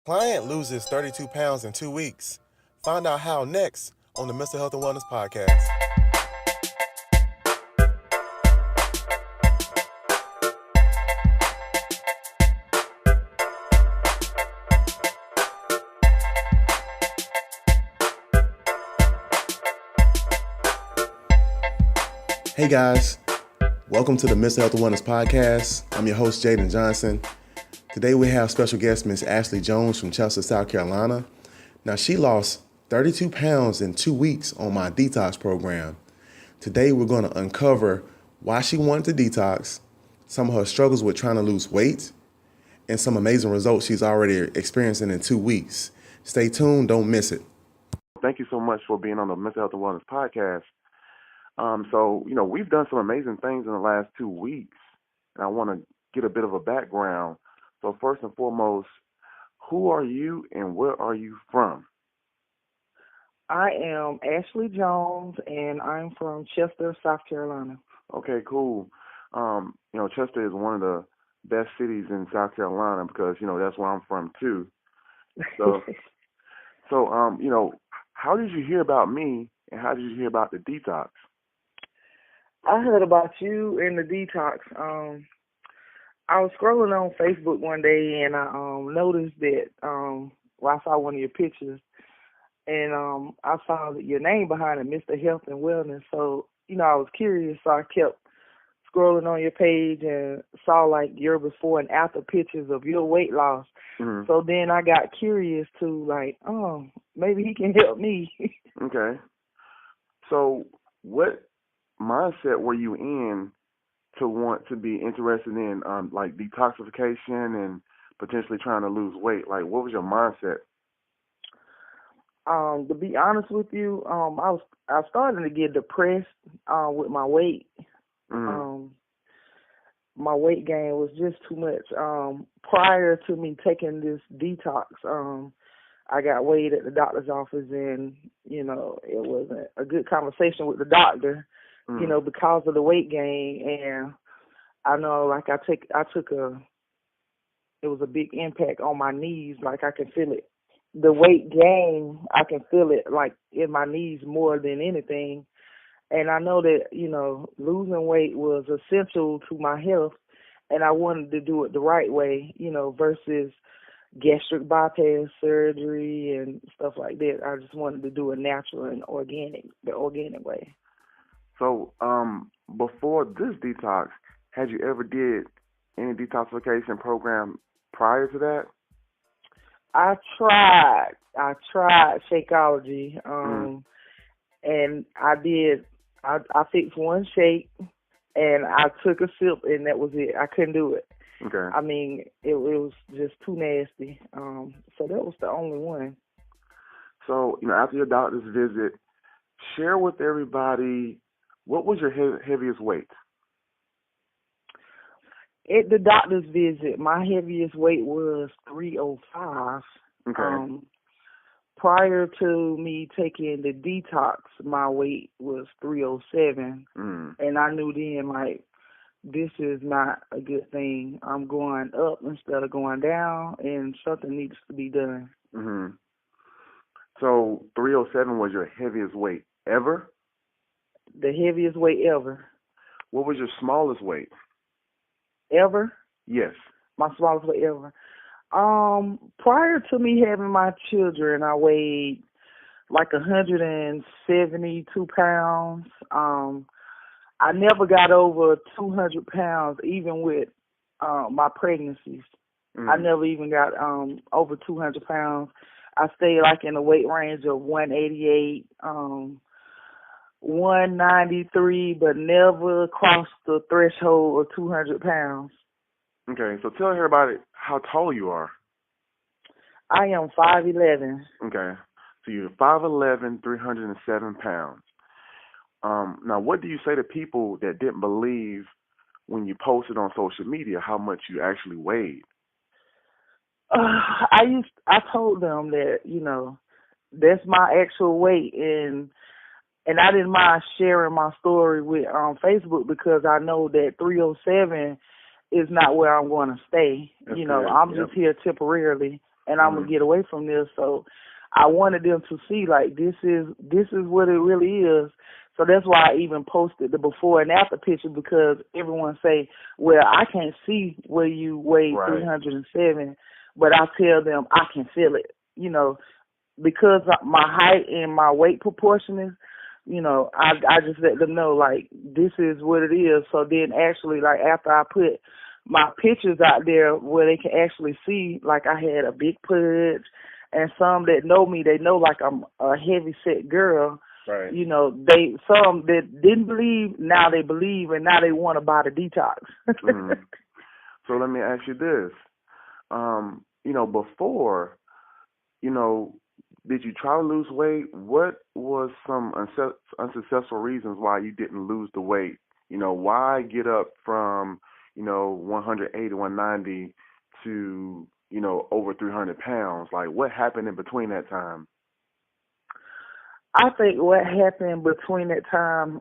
Client loses 32 pounds in 2 weeks. Find out how next on the Mental Health and Wellness Podcast. Hey guys, welcome to the Mental Health and Wellness Podcast. I'm your host, Jaden Johnson. Today we have special guest Miss Ashley Jones from Chester, South Carolina. Now she lost 32 pounds in 2 weeks on my detox program. Today we're going to uncover why she wanted to detox, some of her struggles with trying to lose weight, and some amazing results she's already experiencing in 2 weeks. Stay tuned, don't miss it. Thank you so much for being on the Mental Health and Wellness Podcast. We've done some amazing things in the last 2 weeks, and I want to get a bit of a background. So first and foremost, who are you and where are you from? I am Ashley Jones, and I'm from Chester, South Carolina. Okay, cool. Chester is one of the best cities in South Carolina because, that's where I'm from too. So, how did you hear about me and how did you hear about the detox? I heard about you in the detox. I was scrolling on Facebook one day and I noticed that I saw one of your pictures and I saw that your name behind it, Mr. Health and Wellness. So, I was curious, so I kept scrolling on your page and saw like your before and after pictures of your weight loss. Mm-hmm. So then I got curious to maybe he can help me. Okay. So what mindset were you in to want to be interested in detoxification and potentially trying to lose weight? Like, what was your mindset? To be honest with you, I started to get depressed with my weight. Mm-hmm. My weight gain was just too much. Prior to me taking this detox, I got weighed at the doctor's office, and it wasn't a good conversation with the doctor. Mm-hmm. Because of the weight gain, and I know, it was a big impact on my knees. Like, I can feel it. The weight gain, I can feel it, like, in my knees more than anything. And I know that, losing weight was essential to my health, and I wanted to do it the right way, versus gastric bypass surgery and stuff like that. I just wanted to do it natural and the organic way. So, before this detox, had you ever did any detoxification program prior to that? I tried Shakeology, and I did. I fixed one shake, and I took a sip, and that was it. I couldn't do it. Okay. I mean, it was just too nasty. So that was the only one. So, after your doctor's visit, share with everybody, what was your heaviest weight? At the doctor's visit, my heaviest weight was 305. Okay. Prior to me taking the detox, my weight was 307. And I knew then, this is not a good thing. I'm going up instead of going down, and something needs to be done. Mm-hmm. So 307 was your heaviest weight ever? The heaviest weight ever. What was your smallest weight? Ever? Yes. My smallest weight ever. Prior to me having my children, I weighed 172 pounds. I never got over 200 pounds, even with my pregnancies. I never even got over 200 pounds. I stayed in the weight range of 188, 193, but never crossed the threshold of 200 pounds. Okay, so tell everybody how tall you are. I am 5'11". Okay, so you're 5'11", 307 pounds. Now, what do you say to people that didn't believe when you posted on social media how much you actually weighed? I told them that, that's my actual weight, and I didn't mind sharing my story with Facebook because I know that 307 is not where I'm going to stay. I'm just here temporarily, and I'm gonna get away from this. So I wanted them to see like this is what it really is. So that's why I even posted the before and after picture, because everyone say, well, I can't see where you weigh 307, but I tell them I can feel it, because my height and my weight proportion is, I just let them know like this is what it is. So then actually, like after I put my pictures out there where they can actually see, like I had a big pudge, and some that know me, they know like I'm a heavy set girl. Right. Some that didn't believe, now they believe, and now they want to buy the Detox. So let me ask you this. Before, did you try to lose weight? What was some unsuccessful reasons why you didn't lose the weight? Why get up from, 180, 190 to, over 300 pounds? Like, what happened in between that time? I think what happened between that time,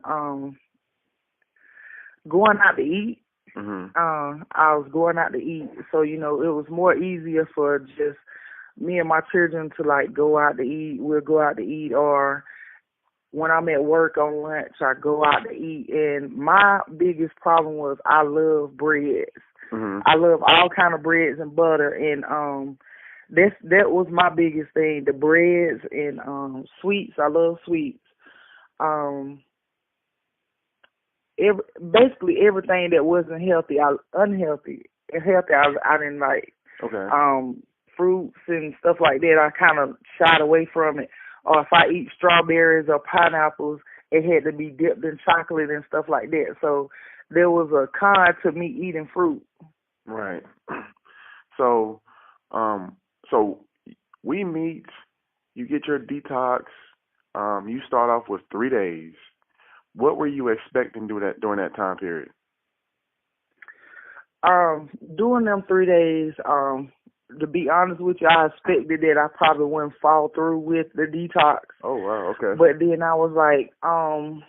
going out to eat. I was going out to eat, so it was more easier for just me and my children to like go out to eat. We'll go out to eat, or when I'm at work on lunch, I go out to eat. And my biggest problem was I love breads. I love all kind of breads and butter, and that was my biggest thing, the breads and sweets. I love sweets. Basically everything that wasn't healthy, unhealthy. I didn't like. Okay. Fruits and stuff like that, I kind of shied away from it. Or if I eat strawberries or pineapples, it had to be dipped in chocolate and stuff like that. So there was a con to me eating fruit. Right. So we meet, you get your detox, you start off with 3 days. What were you expecting during that time period? During them 3 days, to be honest with you, I expected that I probably wouldn't fall through with the detox. Oh, wow, okay. But then I was like, I'm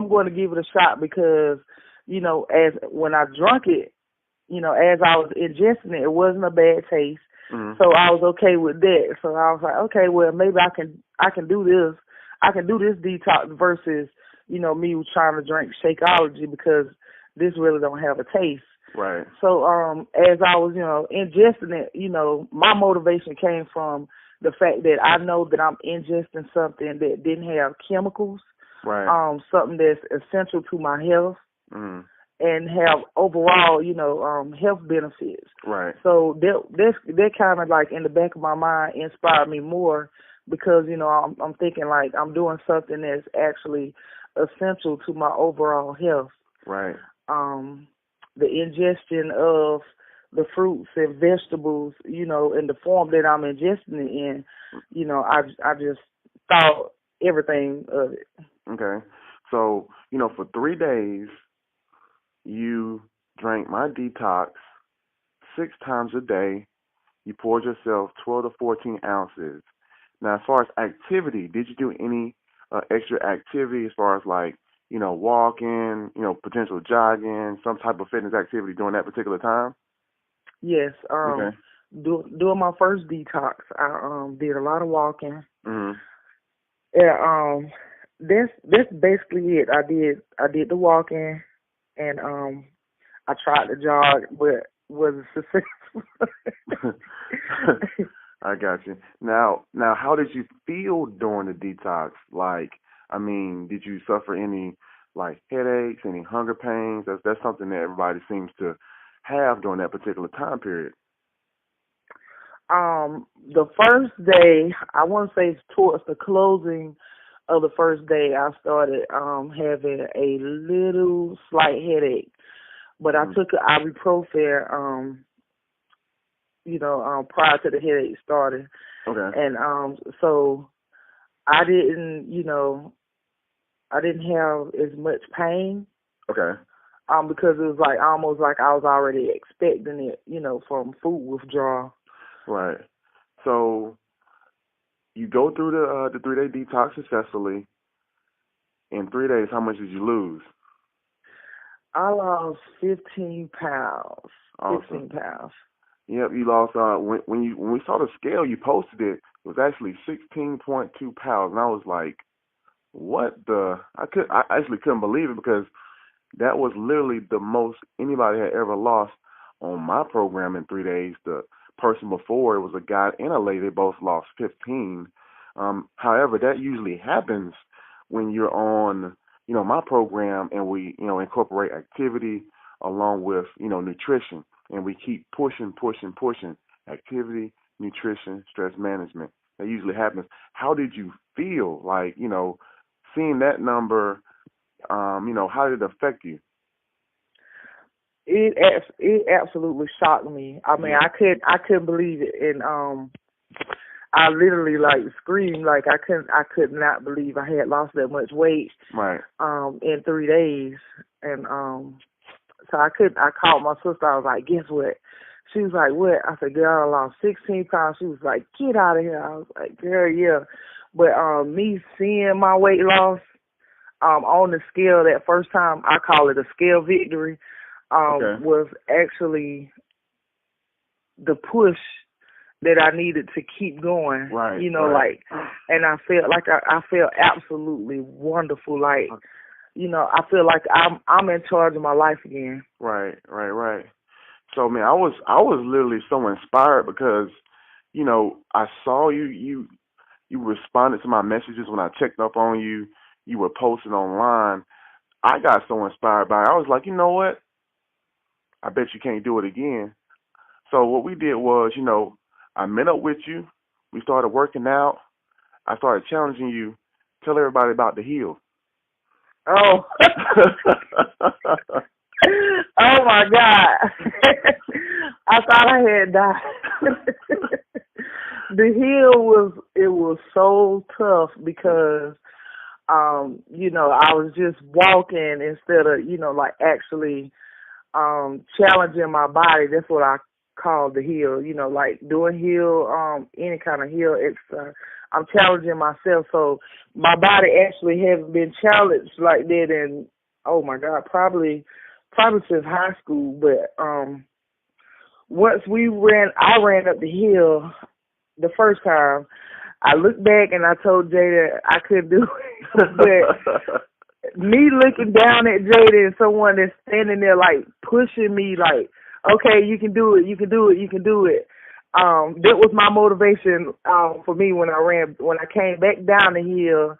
going to give it a shot, because, as when I drank it, as I was ingesting it, it wasn't a bad taste. So I was okay with that. So I was like, okay, well, maybe I can do this. I can do this detox versus, me trying to drink Shakeology, because this really don't have a taste. Right. So as I was, ingesting it, my motivation came from the fact that I know that I'm ingesting something that didn't have chemicals, right. Something that's essential to my health, and have overall, health benefits. Right. So that kind of like in the back of my mind inspired me more, because, I'm thinking like I'm doing something that's actually essential to my overall health. Right. The ingestion of the fruits and vegetables, in the form that I'm ingesting it in, I just thought everything of it. Okay. So, for 3 days, you drank my detox 6 times a day. You poured yourself 12 to 14 ounces. Now, as far as activity, did you do any extra activity as far as like, walking, potential jogging, some type of fitness activity during that particular time? Yes. Okay. During my first detox, I did a lot of walking. Mm-hmm. And that's basically it. I did the walking, and I tried to jog, but wasn't successful. I got you. Now, how did you feel during the detox? Like, did you suffer any like headaches, any hunger pains? That's something that everybody seems to have during that particular time period. The first day, I want to say towards the closing of the first day, I started having a little slight headache, but I took an ibuprofen, prior to the headache starting. Okay. And so I didn't, I didn't have as much pain. Okay. Because it was like almost like I was already expecting it, from food withdrawal. Right. So you go through the 3-day detox successfully. In 3 days, how much did you lose? I lost 15 pounds. Awesome. 15 pounds. Yep, you lost. When we saw the scale, you posted it. It was actually 16.2 pounds, and I was like, "What the?" I actually couldn't believe it because that was literally the most anybody had ever lost on my program in 3 days. The person before it was a guy and a lady. They both lost 15. However, that usually happens when you're on, my program and we, incorporate activity along with, nutrition. And we keep pushing, activity, nutrition, stress management. That usually happens. How did you feel like, seeing that number, how did it affect you? It absolutely shocked me. I mean, I couldn't believe it, and I literally like screamed, like I could not believe I had lost that much weight. Right. In 3 days, and so I called my sister. I was like, guess what? She was like, what? I said, girl, I lost 16 pounds. She was like, get out of here. I was like, girl, yeah. But me seeing my weight loss on the scale that first time, I call it a scale victory, was actually the push that I needed to keep going. Right. Like, and I felt like I felt absolutely wonderful. Like, I feel like I'm in charge of my life again. Right. So, man, I was literally so inspired because, I saw you responded to my messages when I checked up on you. You were posting online. I got so inspired by it. I was like, you know what? I bet you can't do it again. So what we did was, I met up with you. We started working out. I started challenging you. Tell everybody about the heel. Oh. Oh my God. I thought I had died. The heel was so tough because I was just walking instead of, like actually challenging my body. That's what I call the heel, like doing heel, any kind of heel exercise. I'm challenging myself. So my body actually hasn't been challenged like that in, oh my God, probably since high school. But once I ran up the hill the first time, I looked back and I told Jada I couldn't do it. But me looking down at Jada and someone that's standing there like pushing me like, okay, you can do it. That was my motivation for me when I came back down the hill.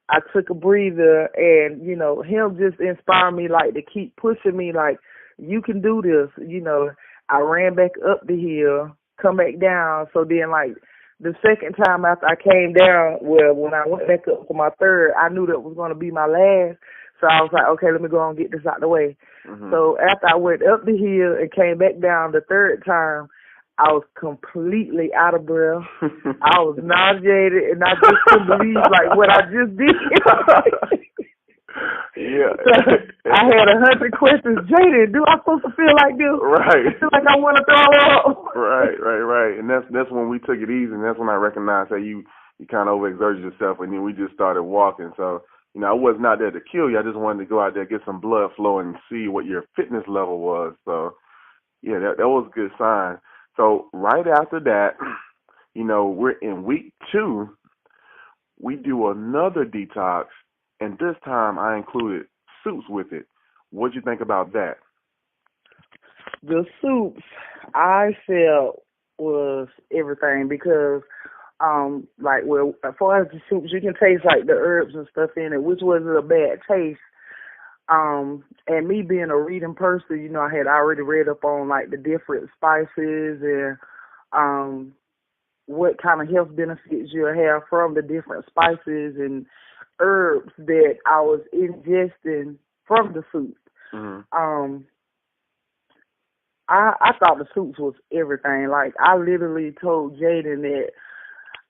I took a breather, and him just inspired me like to keep pushing me like, you can do this. I ran back up the hill, come back down. So then like the second time after I came down, well, when I went back up for my third, I knew that was going to be my last. So I was like, okay, let me go and get this out the way. Mm-hmm. So after I went up the hill and came back down the third time, I was completely out of breath. I was nauseated, and I just couldn't believe like what I just did. Yeah. So I had 100 questions. Jaden, do I supposed to feel like this? Right. I feel like I want to throw up. Right. And that's when we took it easy, and that's when I recognized that you kind of overexerted yourself, and then we just started walking. So, I was not there to kill you. I just wanted to go out there, get some blood flowing, and see what your fitness level was. So, yeah, that was a good sign. So right after that, we're in week 2. We do another detox, and this time I included soups with it. What'd you think about that? The soups, I felt was everything because, as far as the soups, you can taste like the herbs and stuff in it, which wasn't a bad taste. And me being a reading person, I had already read up on like the different spices and what kind of health benefits you'll have from the different spices and herbs that I was ingesting from the soup. Mm-hmm. I thought the soups was everything. Like I literally told Jaden that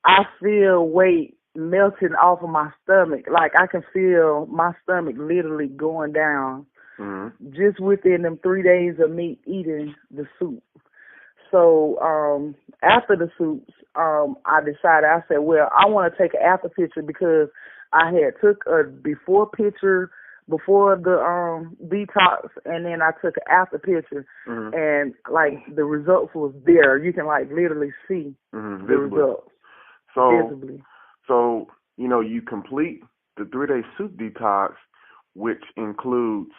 I feel weight melting off of my stomach. Like I can feel my stomach literally going down just within them 3 days of me eating the soup. So after the soups, I decided, I said, well, I want to take an after picture because I had took a before picture before the detox, and then I took an after picture, and like the results was there. You can like literally see the results visibly. So you complete the 3-day soup detox, which includes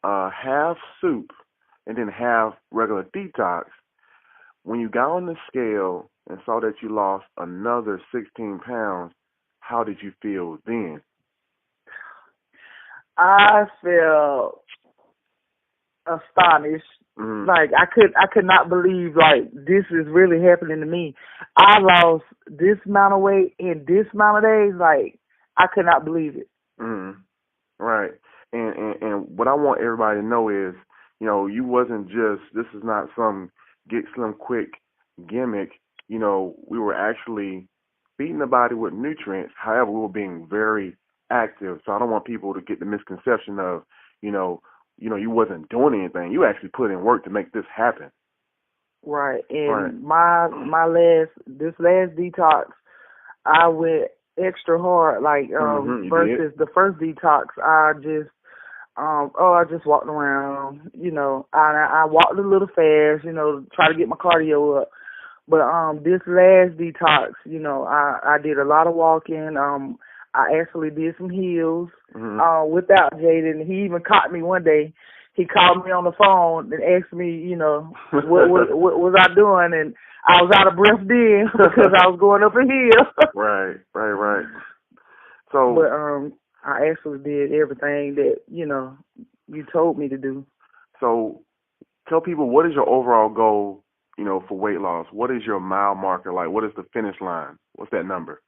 half soup and then half regular detox. When you got on the scale and saw that you lost another 16 pounds, how did you feel then? I felt astonished. Like I could not believe like this is really happening to me. I lost this amount of weight in this amount of days. Like I could not believe it. Right. And what I want everybody to know is, you wasn't just, this is not some get slim quick gimmick. We were actually feeding the body with nutrients. However, we were being very active. So I don't want people to get the misconception of, you wasn't doing anything. You actually put in work to make this happen. Right. And this last detox, I went extra hard. Like versus the first detox, I just walked around. I walked a little fast. Try to get my cardio up. But this last detox, I did a lot of walking. I actually did some heels without Jaden. He even caught me one day. He called me on the phone and asked me, what was I doing? And I was out of breath then because I was going up a hill. Right. So, but I actually did everything that, you told me to do. So tell people, what is your overall goal, for weight loss? What is your mile marker? Like, what is the finish line? What's that number?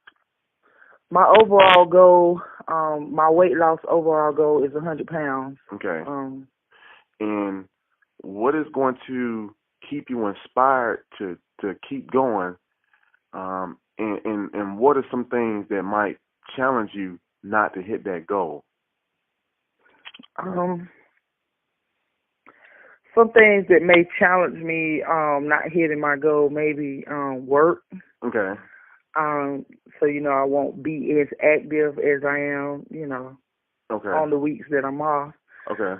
My overall goal, my weight loss overall goal is 100 pounds. Okay. And what is going to keep you inspired to keep going? And what are some things that might challenge you not to hit that goal? Some things that may challenge me not hitting my goal, maybe work. Okay. So, I won't be as active as I am, okay, on the weeks that I'm off. Okay.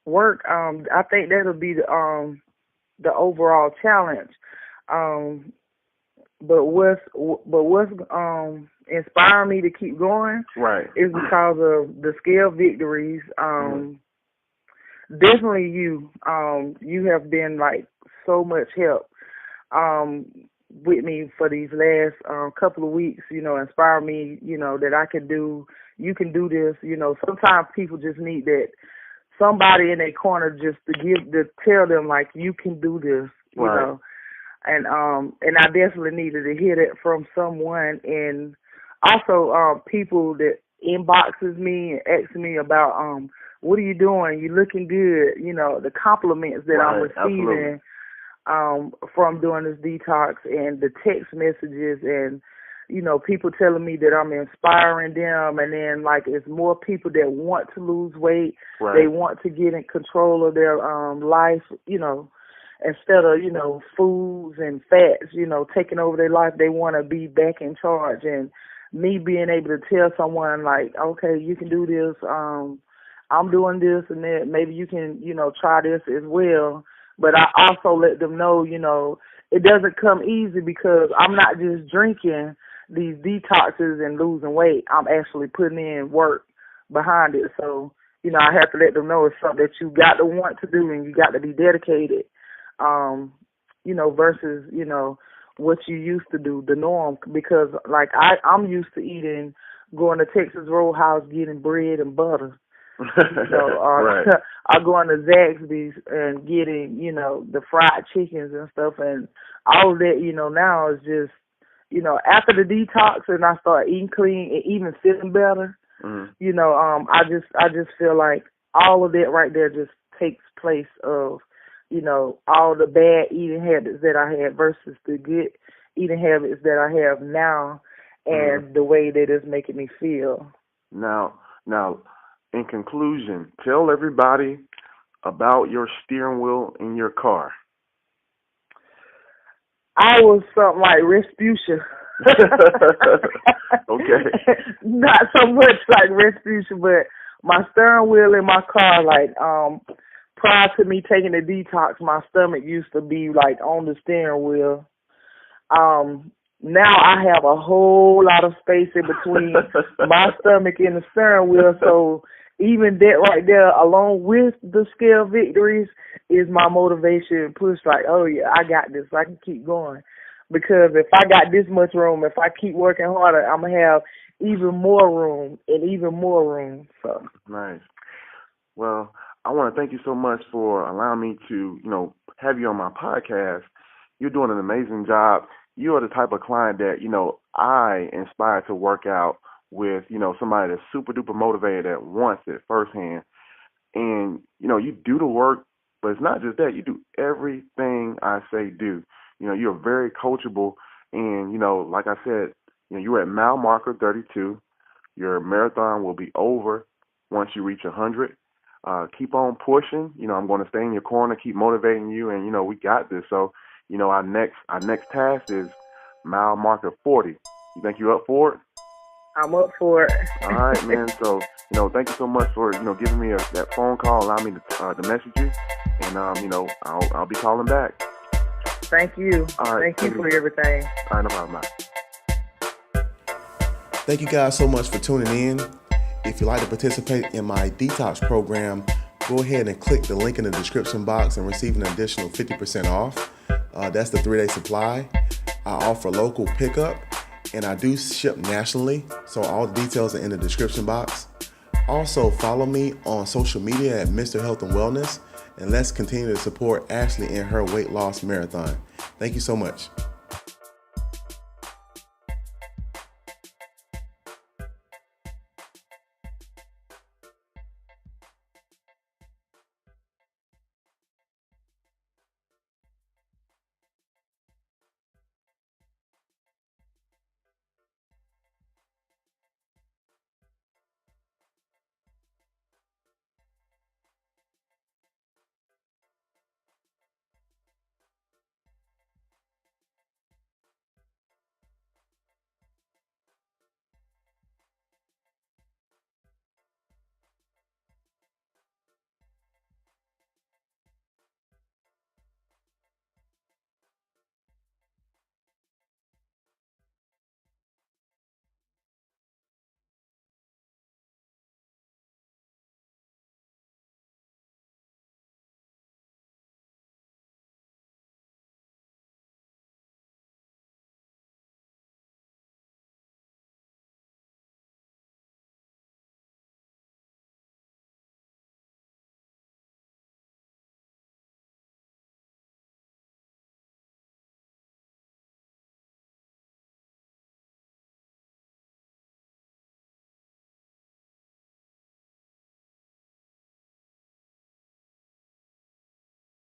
Work, I think that'll be the overall challenge. But what's inspiring me to keep going is because of the scale victories. Definitely you have been like so much help with me for these last couple of weeks, inspire me, that you can do this. Sometimes people just need that somebody in their corner just to tell them like you can do this, you know. And I definitely needed to hear that from someone, and also people that inboxes me and asks me about what are you doing? You looking good, the compliments that I'm receiving from doing this detox, and the text messages, and people telling me that I'm inspiring them, and then like it's more people that want to lose weight, they want to get in control of their life, instead of foods and fats, taking over their life. They want to be back in charge, and me being able to tell someone like, okay, you can do this, I'm doing this and that, maybe you can try this as well. But I also let them know, it doesn't come easy, because I'm not just drinking these detoxes and losing weight. I'm actually putting in work behind it. So, I have to let them know it's something that you got to want to do, and you got to be dedicated, versus, what you used to do, the norm. Because, like, I'm used to going to Texas Roadhouse, getting bread and butter. I go into Zaxby's and getting, the fried chickens and stuff, and all of that, now is just, after the detox and I start eating clean and even feeling better, I just feel like all of that right there just takes place of, all the bad eating habits that I had versus the good eating habits that I have now, and the way that it's making me feel. Now, in conclusion, tell everybody about your steering wheel in your car. I was something like Respucia. Okay. Not so much like restitution, but my steering wheel in my car, like prior to me taking the detox, my stomach used to be like on the steering wheel. Now I have a whole lot of space in between my stomach and the steering wheel, so even that right there, along with the scale victories, is my motivation push. Like, oh yeah, I got this. I can keep going. Because if I got this much room, if I keep working harder, I'm going to have even more room and even more room. So nice. Well, I want to thank you so much for allowing me to, have you on my podcast. You're doing an amazing job. You are the type of client that, I inspire to work out with, somebody that's super duper motivated that wants it firsthand. And, you do the work, but it's not just that. You do everything I say do. You're very coachable. And, like I said, you're at mile marker 32. Your marathon will be over once you reach 100. Keep on pushing. I'm going to stay in your corner, keep motivating you. And, we got this. So, our next task is mile marker 40. You think you're up for it? I'm up for it. All right, man. So, thank you so much for, giving me that phone call, allowing me to message you. And, I'll be calling back. Thank you. All right, thank you for everything. All right, no problem. Thank you guys so much for tuning in. If you'd like to participate in my detox program, go ahead and click the link in the description box and receive an additional 50% off. That's the 3-day supply. I offer local pickup, and I do ship nationally, so all the details are in the description box. Also, follow me on social media at Mr. Health and Wellness, and let's continue to support Ashley in her weight loss marathon. Thank you so much.